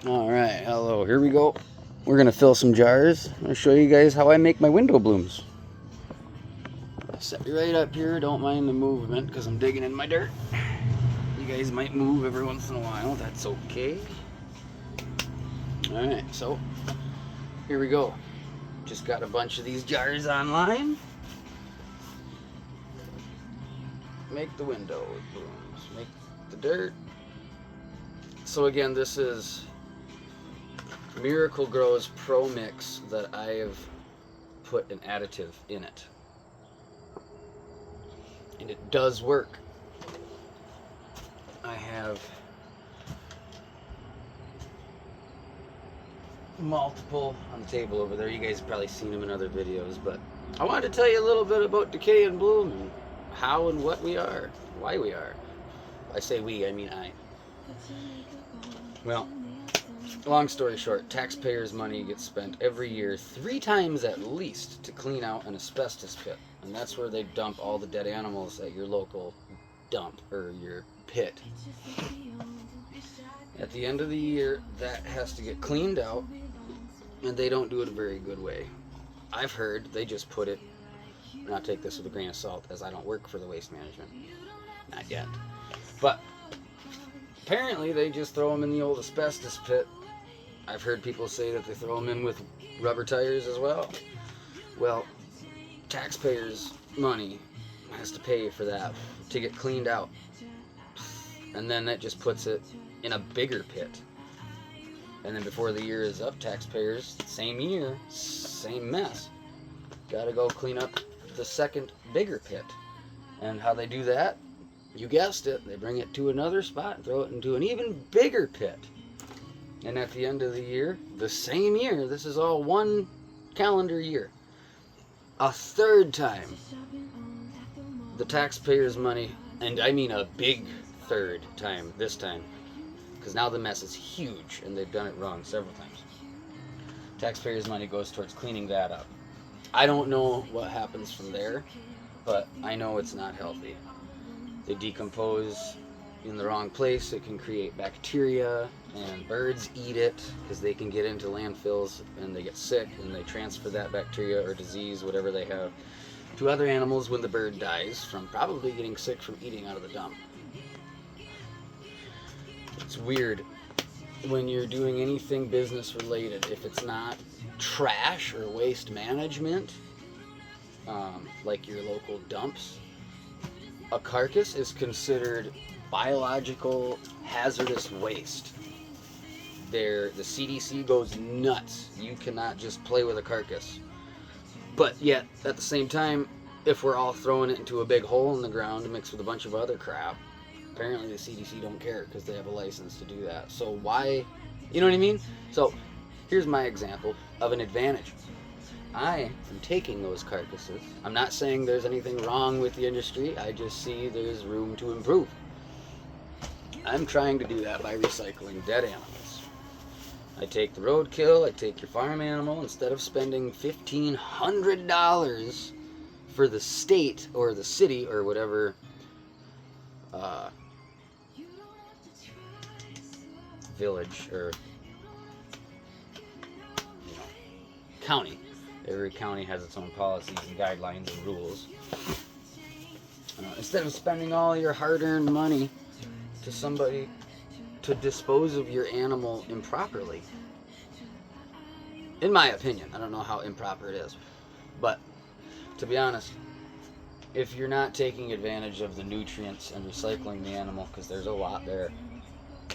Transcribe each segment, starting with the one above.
Alright, hello, here we go. We're going to fill some jars. I'm going to show you guys how I make my window blooms. Set you right up here, don't mind the movement because I'm digging in my dirt. You guys might move every once in a while, that's okay. Alright, so here we go. Just got a bunch of these jars online. Make the window blooms, make the dirt. So again, this is Miracle Grow's Pro Mix that I have put an additive in it. And it does work. I have multiple on the table over there. You guys have probably seen them in other videos, but I wanted to tell you a little bit about Decay and Bloom and how and what we are, why we are. I say we, I mean I. Well, long story short, taxpayers' money gets spent every year 3 times at least to clean out an asbestos pit. And that's where they dump all the dead animals at your local dump or your pit. At the end of the year, that has to get cleaned out, and they don't do it a very good way. I've heard they just put it, and I'll take this with a grain of salt as I don't work for the waste management. Not yet. But apparently they just throw them in the old asbestos pit. I've heard people say that they throw them in with rubber tires as well. Well, taxpayers' money has to pay for that to get cleaned out. And then that just puts it in a bigger pit. And then before the year is up, taxpayers, same year, same mess. Gotta go clean up the second bigger pit. And how they do that, you guessed it, they bring it to another spot and throw it into an even bigger pit. And at the end of the year, the same year, this is all one calendar year, a third time, the taxpayers' money, and I mean a big third time this time, because now the mess is huge and they've done it wrong several times. Taxpayers' money goes towards cleaning that up. I don't know what happens from there, but I know it's not healthy. They decompose in the wrong place. It can create bacteria, and birds eat it because they can get into landfills and they get sick, and they transfer that bacteria or disease, whatever they have, to other animals when the bird dies from probably getting sick from eating out of the dump. It's weird when you're doing anything business related, if it's not trash or waste management, like your local dumps, a carcass is considered biological hazardous waste. The CDC goes nuts. You cannot just play with a carcass. But yet, at the same time, if we're all throwing it into a big hole in the ground mixed with a bunch of other crap, apparently the CDC don't care because they have a license to do that. So why, you know what I mean? So here's my example of an advantage. I am taking those carcasses. I'm not saying there's anything wrong with the industry. I just see there's room to improve. I'm trying to do that by recycling dead animals. I take the roadkill, I take your farm animal. Instead of spending $1,500 for the state or the city or whatever village or county. Every county has its own policies and guidelines and rules. Instead of spending all your hard-earned money to somebody to dispose of your animal improperly. In my opinion, I don't know how improper it is, but to be honest, if you're not taking advantage of the nutrients and recycling the animal, because there's a lot there,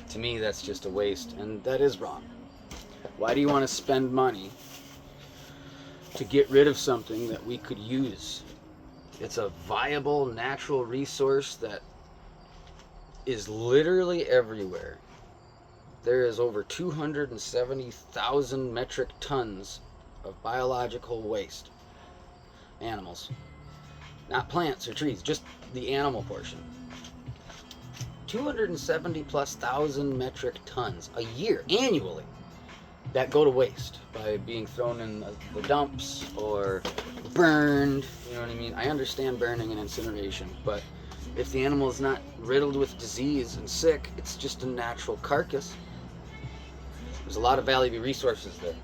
to me that's just a waste, and that is wrong. Why do you want to spend money to get rid of something that we could use? It's a viable natural resource that is literally everywhere. There is over 270,000 metric tons of biological waste. Animals. Not plants or trees, just the animal portion. 270 plus thousand metric tons a year, annually, that go to waste by being thrown in the dumps or burned. You know what I mean? I understand burning and incineration, but if the animal is not riddled with disease and sick, it's just a natural carcass. There's a lot of valuable resources there.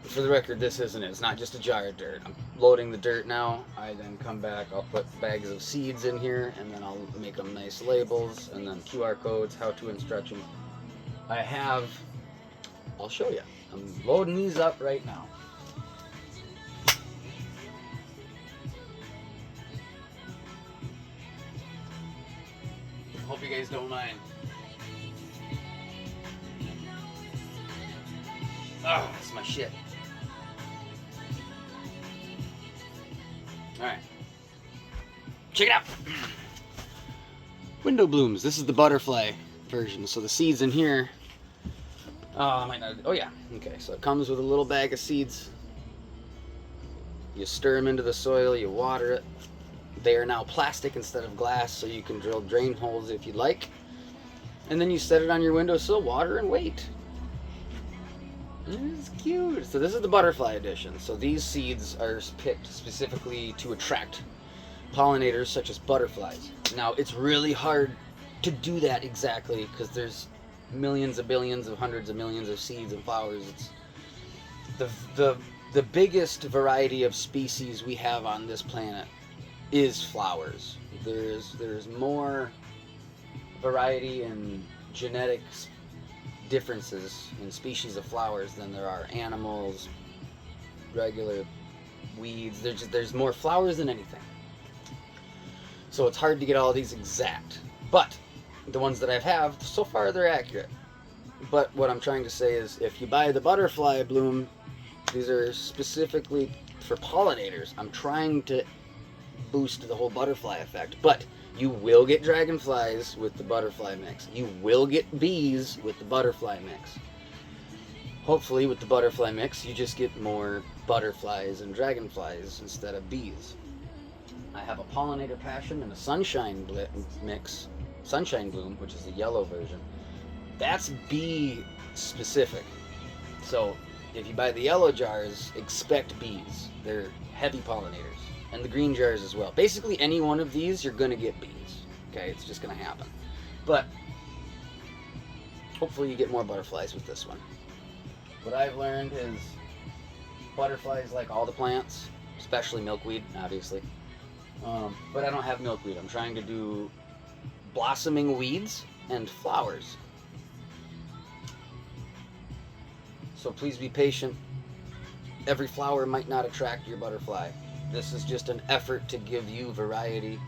For the record, this isn't it. It's not just a jar of dirt. I'm loading the dirt now. I then come back, I'll put bags of seeds in here, and then I'll make them nice labels, and then QR codes, how-to instructions. I'll show you. I'm loading these up right now. Hope you guys don't mind. Oh, that's my shit. Alright. Check it out. Window blooms. This is the butterfly version. So the seeds in here. Oh, I might not. Oh, yeah. Okay, so it comes with a little bag of seeds. You stir them into the soil, you water it. They are now plastic instead of glass, so you can drill drain holes if you'd like. And then you set it on your windowsill, water, and wait. It's cute. So this is the butterfly edition. So these seeds are picked specifically to attract pollinators such as butterflies. Now it's really hard to do that exactly because there's millions of billions of hundreds of millions of seeds and flowers. It's the biggest variety of species we have on this planet is flowers. There's more variety and genetics differences in species of flowers than there are animals, regular weeds. There's more flowers than anything. So it's hard to get all these exact. But the ones that I have, so far they're accurate. But what I'm trying to say is if you buy the butterfly bloom, these are specifically for pollinators. I'm trying to boost the whole butterfly effect. But you will get dragonflies with the butterfly mix. You will get bees with the butterfly mix. Hopefully with the butterfly mix, you just get more butterflies and dragonflies instead of bees. I have a pollinator passion and a sunshine mix, sunshine bloom, which is the yellow version. That's bee specific. So if you buy the yellow jars, expect bees. They're heavy pollinators. And the green jars as well. Basically any one of these, you're going to get bees. Okay, it's just going to happen. But hopefully you get more butterflies with this one. What I've learned is butterflies like all the plants, especially milkweed, obviously. But I don't have milkweed. I'm trying to do blossoming weeds and flowers. So please be patient. Every flower might not attract your butterfly. This is just an effort to give you variety.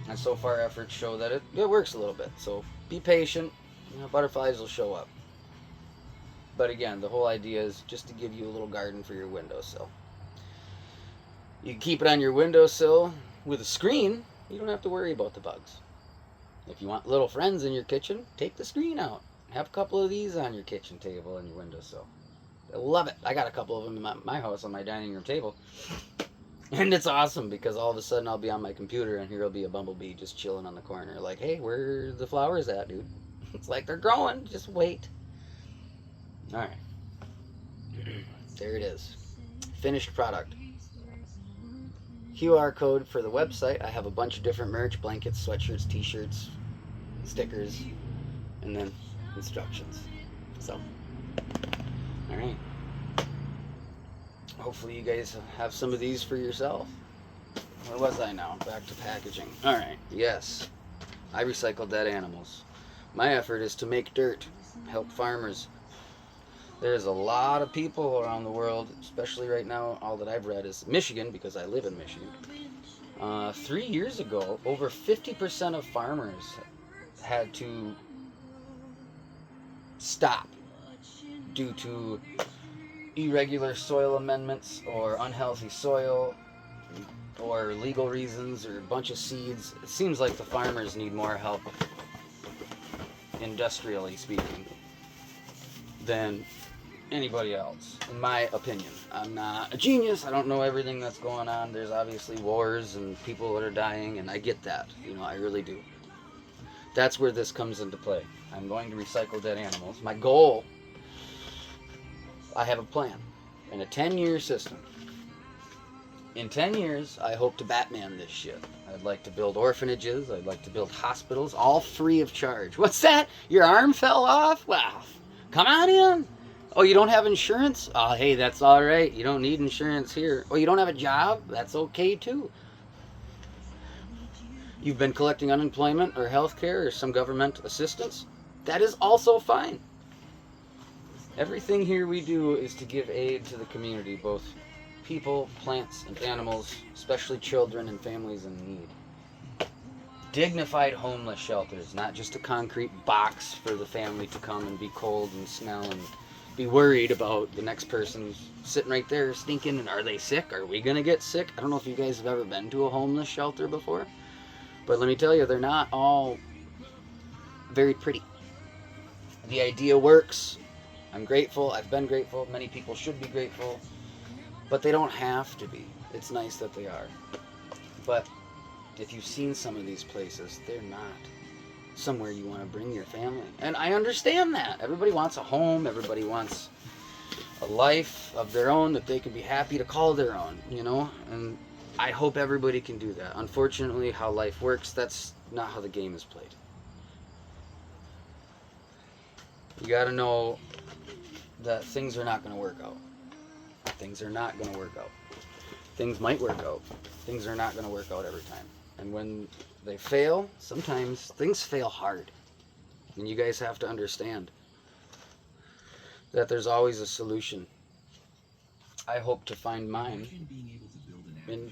And so far efforts show that it works a little bit. So be patient. You know, butterflies will show up. But again, the whole idea is just to give you a little garden for your windowsill. You can keep it on your windowsill with a screen. You don't have to worry about the bugs. If you want little friends in your kitchen, take the screen out. Have a couple of these on your kitchen table and your windowsill. I love it. I got a couple of them in my house on my dining room table. And it's awesome because all of a sudden I'll be on my computer and here will be a bumblebee just chilling on the corner. Like, hey, where are the flowers at, dude? It's like they're growing. Just wait. All right. There it is. Finished product. QR code for the website. I have a bunch of different merch, blankets, sweatshirts, t-shirts, stickers, and then instructions. So, all right. Hopefully you guys have some of these for yourself. Where was I now? Back to packaging. All right. Yes. I recycle dead animals. My effort is to make dirt, help farmers. There's a lot of people around the world, especially right now, all that I've read is Michigan, because I live in Michigan. 3 years ago, over 50% of farmers had to stop due to irregular soil amendments or unhealthy soil or legal reasons or a bunch of seeds. It seems like the farmers need more help, industrially speaking, than anybody else, in my opinion. I'm not a genius. I don't know everything that's going on. There's obviously wars and people that are dying, and I get that. You know, I really do. That's where this comes into play. I'm going to recycle dead animals. My goal, I have a plan in a 10-year system. In 10 years, I hope to Batman this shit. I'd like to build orphanages. I'd like to build hospitals, all free of charge. What's that? Your arm fell off? Wow. Come on in. Oh, you don't have insurance? Oh, hey, that's all right. You don't need insurance here. Oh, you don't have a job? That's okay, too. You've been collecting unemployment or health care or some government assistance? That is also fine. Everything here we do is to give aid to the community, both people, plants, and animals, especially children and families in need. Dignified homeless shelters, not just a concrete box for the family to come and be cold and smell and be worried about the next person who's sitting right there stinking, and are they sick? Are we gonna get sick? I don't know if you guys have ever been to a homeless shelter before, but let me tell you, they're not all very pretty. The idea works. I'm grateful. I've been grateful. Many people should be grateful, but they don't have to be. It's nice that they are. But if you've seen some of these places, they're not somewhere you want to bring your family. And I understand that. Everybody wants a home. Everybody wants a life of their own that they can be happy to call their own, you know? And I hope everybody can do that. Unfortunately, how life works, that's not how the game is played. You got to know that things are not going to work out. Things are not going to work out. Things might work out. Things are not going to work out every time. And when they fail, sometimes things fail hard. And you guys have to understand that there's always a solution. I hope to find mine in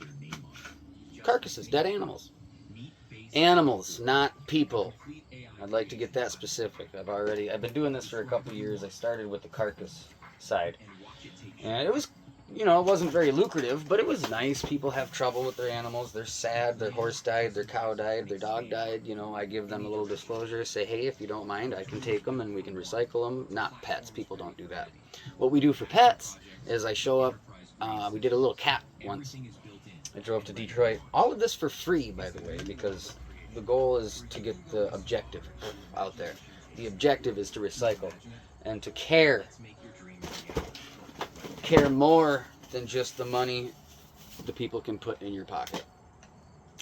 carcasses, dead animals. Animals, not people. I'd like to get that specific. I've been doing this for a couple of years. I started with the carcass side. And it was, it wasn't very lucrative, but it was nice. People have trouble with their animals. They're sad. Their horse died. Their cow died. Their dog died. I give them a little disclosure. Say, hey, if you don't mind, I can take them and we can recycle them. Not pets. People don't do that. What we do for pets is I show up. We did a little cat once. I drove to Detroit. All of this for free, by the way, because the goal is to get the objective out there. The objective is to recycle and to care more than just the money the people can put in your pocket.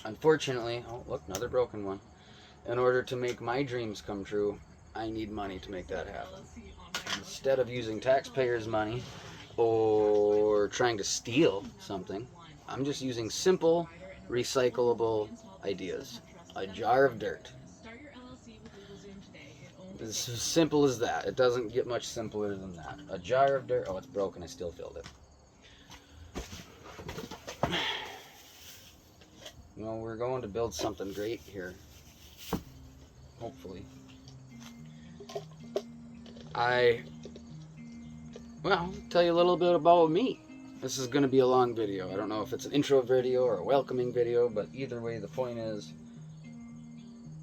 Unfortunately, oh look, another broken one. In order to make my dreams come true, I need money to make that happen. Instead of using taxpayers' money or trying to steal something, I'm just using simple, recyclable ideas. A jar of dirt. It's as simple as that. It doesn't get much simpler than that. A jar of dirt. Oh, it's broken. I still filled it. We're going to build something great here. Hopefully. Tell you a little bit about me. This is going to be a long video. I don't know if it's an intro video or a welcoming video, but either way, the point is,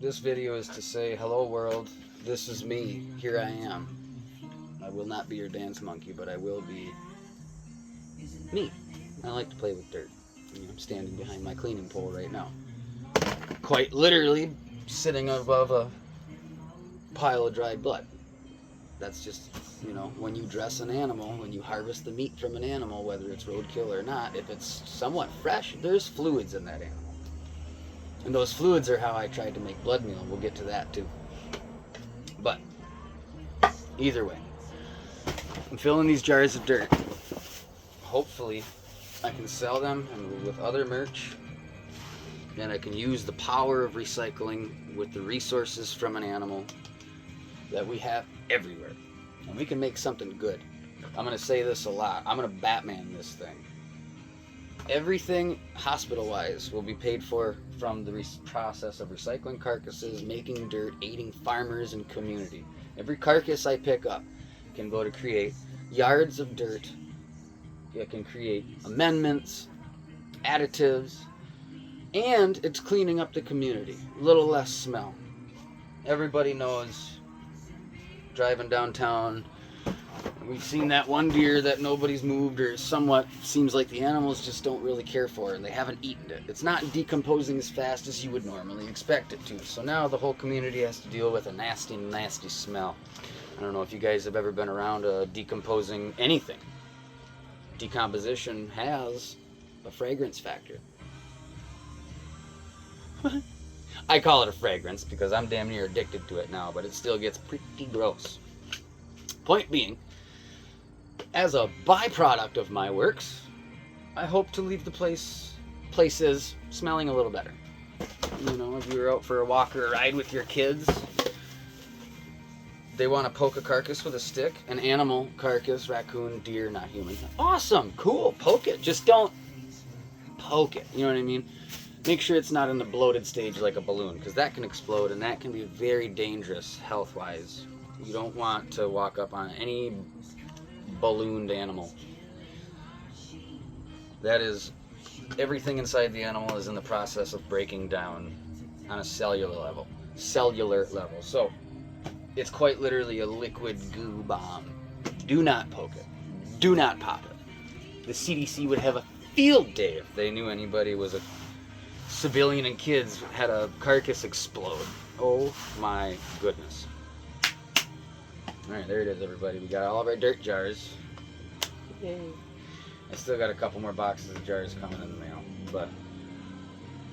this video is to say, hello world, this is me, here I am. I will not be your dance monkey, but I will be me. I like to play with dirt. I'm standing behind my cleaning pole right now. Quite literally sitting above a pile of dried blood. That's just, when you dress an animal, when you harvest the meat from an animal, whether it's roadkill or not, if it's somewhat fresh, there's fluids in that animal. And those fluids are how I tried to make blood meal. We'll get to that too. But either way, I'm filling these jars of dirt. Hopefully I can sell them and with other merch, and I can use the power of recycling with the resources from an animal that we have everywhere. And we can make something good. I'm going to say this a lot. I'm going to Batman this thing. Everything hospital-wise will be paid for from the process of recycling carcasses, making dirt, aiding farmers and community. Every carcass I pick up can go to create yards of dirt. It can create amendments, additives, and it's cleaning up the community. A little less smell. Everybody knows, driving downtown, we've seen that one deer that nobody's moved or somewhat seems like the animals just don't really care for and they haven't eaten it. It's not decomposing as fast as you would normally expect it to. So now the whole community has to deal with a nasty, nasty smell. I don't know if you guys have ever been around decomposing anything. Decomposition has a fragrance factor. I call it a fragrance because I'm damn near addicted to it now, but it still gets pretty gross. Point being, as a byproduct of my works, I hope to leave the places smelling a little better. You know, if you're out for a walk or a ride with your kids, they want to poke a carcass with a stick, an animal carcass, raccoon, deer, not human. Awesome, cool, poke it. Just don't poke it, you know what I mean? Make sure it's not in the bloated stage like a balloon, because that can explode and that can be very dangerous health-wise. You don't want to walk up on any ballooned animal. That is, everything inside the animal is in the process of breaking down on a cellular level. So, it's quite literally a liquid goo bomb. Do not poke it. Do not pop it. The CDC would have a field day if they knew anybody was a civilian and kids had a carcass explode. Oh my goodness. Alright, there it is, everybody. We got all of our dirt jars. Yay. I still got a couple more boxes of jars coming in the mail, but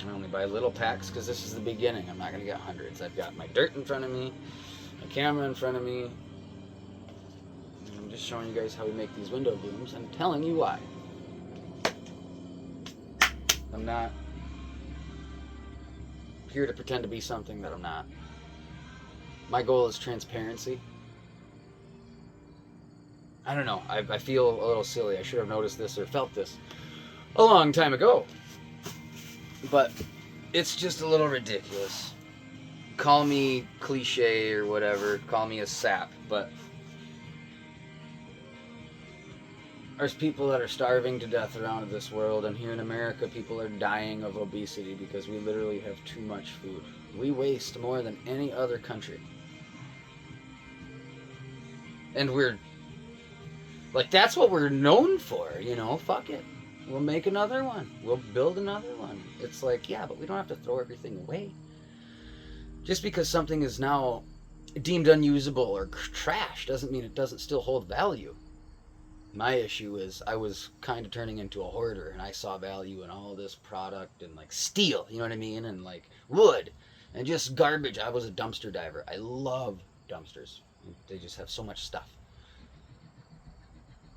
I only buy little packs because this is the beginning. I'm not going to get hundreds. I've got my dirt in front of me, my camera in front of me, and I'm just showing you guys how we make these window blooms. I'm telling you why. I'm not here to pretend to be something that I'm not. My goal is transparency. I don't know. I feel a little silly. I should have noticed this or felt this a long time ago. But it's just a little ridiculous. Call me cliche or whatever. Call me a sap. But there's people that are starving to death around this world. And here in America, people are dying of obesity because we literally have too much food. We waste more than any other country. And we're like, that's what we're known for, you know, fuck it. We'll make another one. We'll build another one. It's like, yeah, but we don't have to throw everything away. Just because something is now deemed unusable or trash doesn't mean it doesn't still hold value. My issue is I was kind of turning into a hoarder, and I saw value in all this product and like steel, you know what I mean? And like wood and just garbage. I was a dumpster diver. I love dumpsters. They just have so much stuff.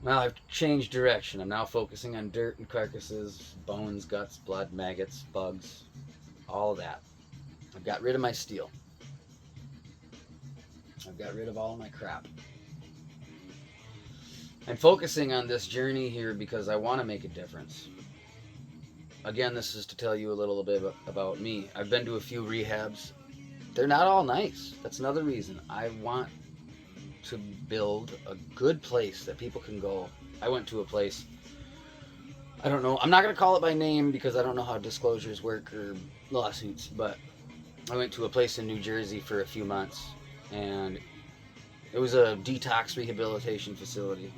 Well, I've changed direction. I'm now focusing on dirt and carcasses, bones, guts, blood, maggots, bugs, all that. I've got rid of my steel. I've got rid of all of my crap. I'm focusing on this journey here because I want to make a difference. Again, this is to tell you a little bit about me. I've been to a few rehabs. They're not all nice. That's another reason. I want to build a good place that people can go. I went to a place, I don't know, I'm not going to call it by name because I don't know how disclosures work or lawsuits, but I went to a place in New Jersey for a few months, and it was a detox rehabilitation facility.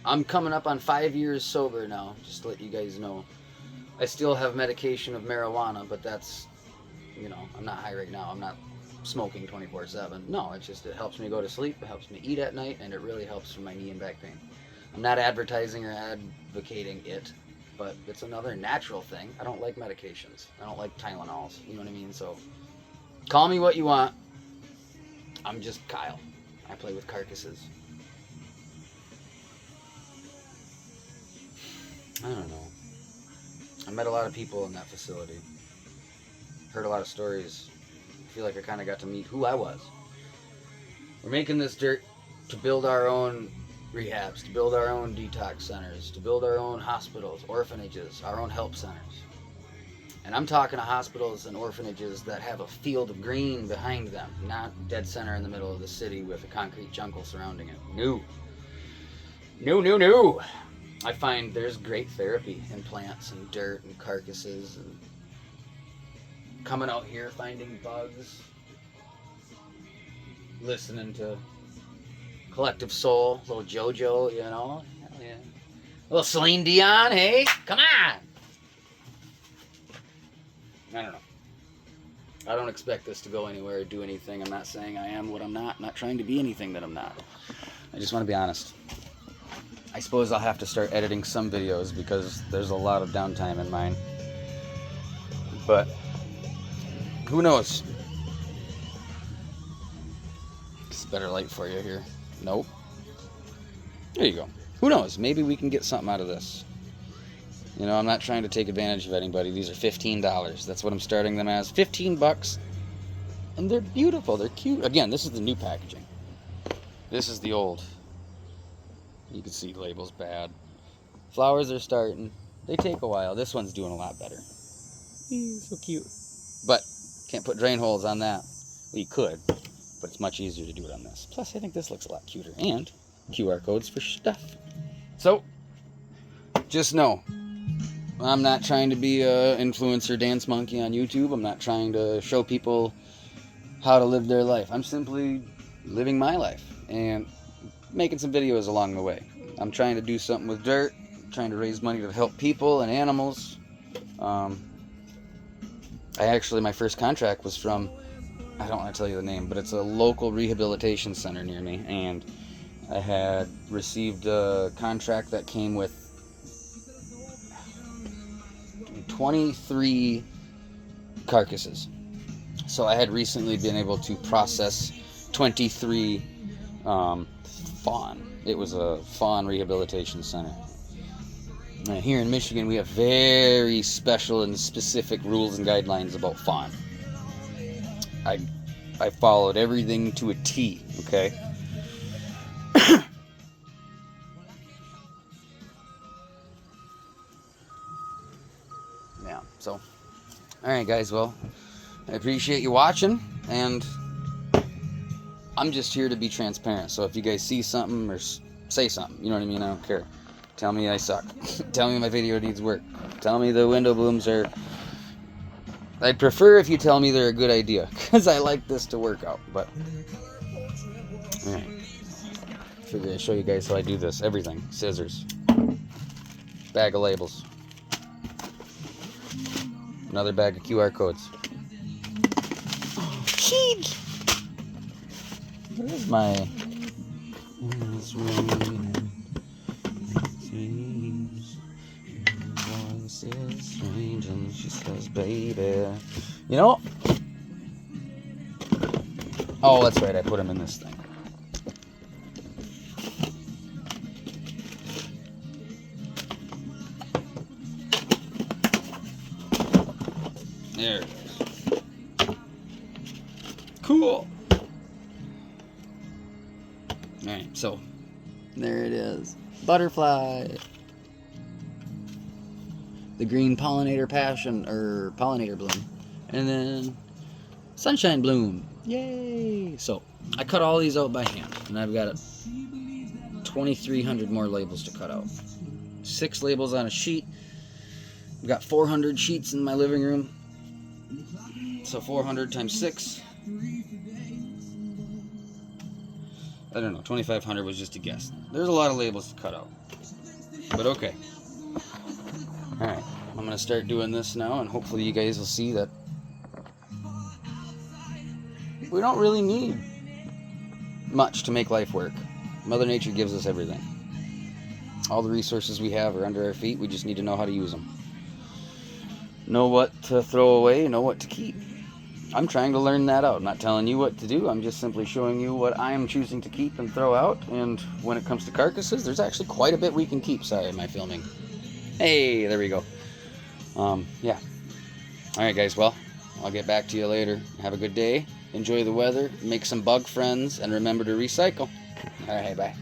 I'm coming up on 5 years sober now, just to let you guys know. I still have medication of marijuana, but that's, you know, I'm not high right now. I'm not smoking 24/7. No, it's just, it helps me go to sleep, it helps me eat at night, and it really helps for my knee and back pain. I'm not advertising or advocating it, but it's another natural thing. I don't like medications. I don't like Tylenols, you know what I mean? So call me what you want. I'm just Kyle. I play with carcasses. I don't know. I met a lot of people in that facility. Heard a lot of stories. I feel like I kind of got to meet who I was. We're making this dirt to build our own rehabs, to build our own detox centers, to build our own hospitals, orphanages, our own help centers. And I'm talking to hospitals and orphanages that have a field of green behind them, not dead center in the middle of the city with a concrete jungle surrounding it. No. No. I find there's great therapy in plants and dirt and carcasses and coming out here, finding bugs, listening to Collective Soul, little JoJo, you know, hell yeah. Little Celine Dion, hey, come on! I don't know. I don't expect this to go anywhere or do anything. I'm not saying I am what I'm not. I'm not trying to be anything that I'm not. I just want to be honest. I suppose I'll have to start editing some videos because there's a lot of downtime in mine. But who knows? It's better light for you here. Nope. There you go. Who knows? Maybe we can get something out of this. You know, I'm not trying to take advantage of anybody. These are $15. That's what I'm starting them as. 15 bucks. And they're beautiful. They're cute. Again, this is the new packaging. This is the old. You can see labels bad. Flowers are starting. They take a while. This one's doing a lot better. So cute. But can't put drain holes on that. Well, you could, but it's much easier to do it on this. Plus, I think this looks a lot cuter. And QR codes for stuff. So, just know, I'm not trying to be an influencer dance monkey on YouTube. I'm not trying to show people how to live their life. I'm simply living my life and making some videos along the way. I'm trying to do something with dirt, trying to raise money to help people and animals. My first contract was from, I don't want to tell you the name, but it's a local rehabilitation center near me, and I had received a contract that came with 23 carcasses. So I had recently been able to process 23 fawn. It was a fawn rehabilitation center. Now, here in Michigan, we have very special and specific rules and guidelines about fawn. I followed everything to a T, okay? Yeah, so, alright guys, well, I appreciate you watching, and I'm just here to be transparent. So if you guys see something or say something, you know what I mean? I don't care. Tell me I suck. Tell me my video needs work. Tell me the window blooms are... I'd prefer if you tell me they're a good idea, because I like this to work out, but... Alright. Figure I'd show you guys how I do this. Everything. Scissors. Bag of labels. Another bag of QR codes. Oh, jeez! Where's my... Voice is strange and she says, baby. You know? Oh, that's right. I put them in this thing. There it is. Cool. Alright, so there it is. Butterfly. The green pollinator passion, or pollinator bloom. And then sunshine bloom. Yay! So I cut all these out by hand, and I've got 2,300 more labels to cut out. 6 labels on a sheet. I've got 400 sheets in my living room. So 400 times 6. I don't know, 2,500 was just a guess. There's a lot of labels to cut out. But okay. Alright, I'm going to start doing this now, and hopefully you guys will see that we don't really need much to make life work. Mother Nature gives us everything. All the resources we have are under our feet. We just need to know how to use them. Know what to throw away, know what to keep. I'm trying to learn that out. I'm not telling you what to do. I'm just simply showing you what I am choosing to keep and throw out. And when it comes to carcasses, there's actually quite a bit we can keep. Sorry, am I filming? Hey, there we go. Yeah. Alright guys, well, I'll get back to you later. Have a good day. Enjoy the weather. Make some bug friends. And remember to recycle. Alright, bye.